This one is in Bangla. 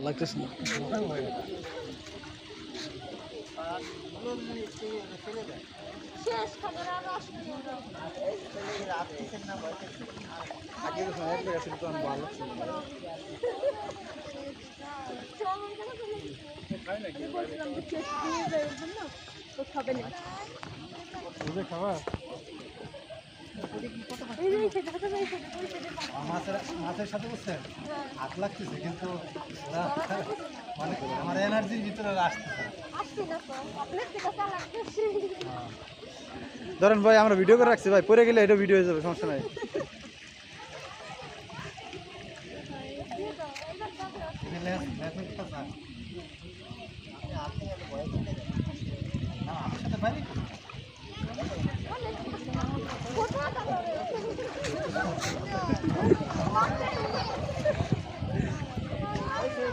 লাগতেছে না। মাছের সাথে বুঝছেন হাত লাগতেছে কিন্তু মানে আমার এনার্জির ভিতরে আসতেছে। ধরেন ভাই আমরা ভিডিও করে রাখছি ভাই, পরে গেলে এটা ভিডিও হয়ে যাবে, সমস্যা নাই।